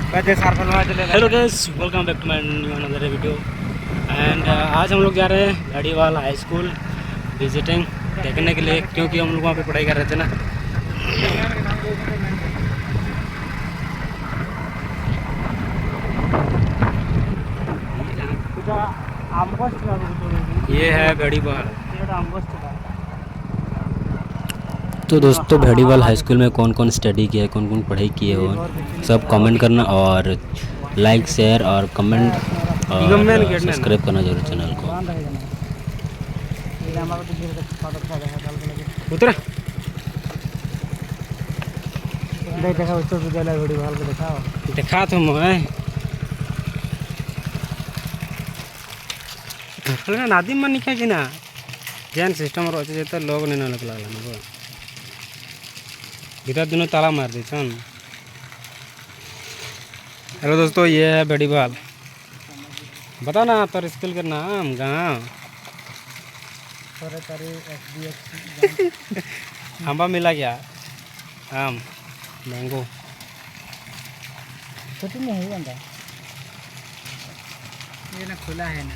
Hello guys, welcome back to my new another video. And आज हम लोग जा रहे हैं गाड़ीवाल हाई स्कूल विजिटिंग देखने के लिए, क्योंकि हम लोग वहाँ पे पढ़ाई कर रहे थे ना। ये है गाड़ीवाल। तो दोस्तों, भेड़ीवाल हाई स्कूल में कौन कौन स्टडी किया है, कौन कौन पढ़ाई किए हो, सब कमेंट करना और लाइक शेयर और कमेंट और सब्सक्राइब करना जरूर चैनल को। उतरा देखा उच्च विद्यालय भेड़ीवाल को देखा तो मैं नादिम मन निका कि ना जेन सिस्टम अच्छे तो लोग नहीं लग लगला भीतर दिनों ताला मार दी छन। हेलो दोस्तों, ये है भेड़ीवाल। बता ना तर स्कूल के नाम गाँव आंबा मिला क्या? आम मैंगो छोटी में है बंदा ये ना खुला है ना।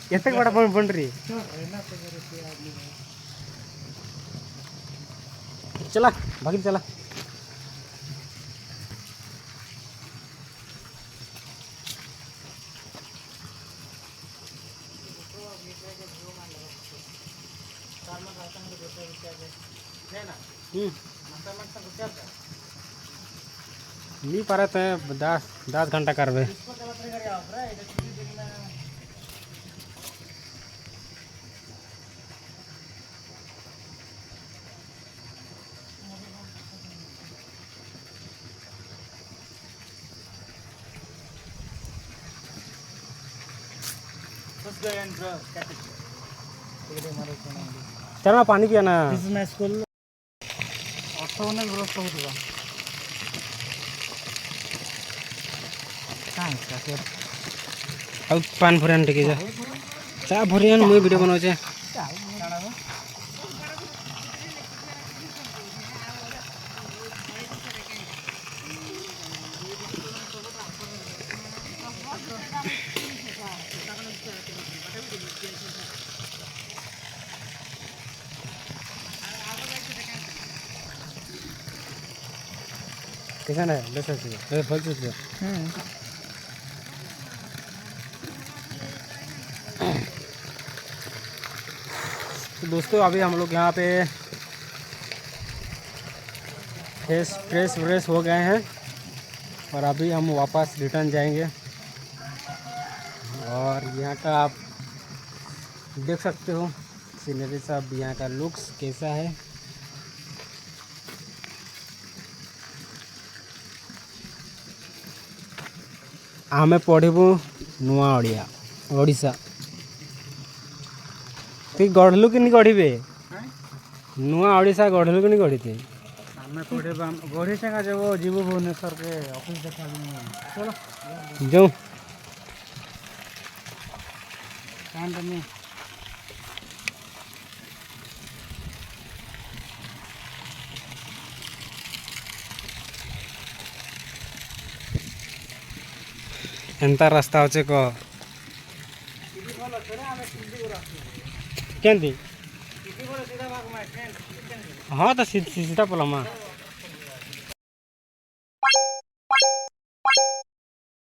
कितने बड़ा बन रही है? चला भागी चला। नहीं पारे थे 10 घंटा करवे। चलना पानी पिया ना स्कूल पान भरियान टिके जा चा भरियान मुई वीडियो बनाऊचे। कैसा है बस ऐसे फल से तो दोस्तों, अभी हम लोग यहाँ पे फ्रेश हो गए हैं और अभी हम वापस रिटर्न जाएंगे। और यहाँ का आप देख सकते हो सीनरी सब, यहाँ का लुक्स कैसा है। आमे पढ़ू नुआ ओडिया ओडिशा तु गढ़लु कि गढ़े नुआ ओडिशा गढ़लु कि गढ़ी आमे पढ़े गढ़ी से जब जीव भुवनेश्वर के ऑफिस देखा चलो जो एंता रास्ता अच्छे कह केंदी हाँ तो सीधा पलमा।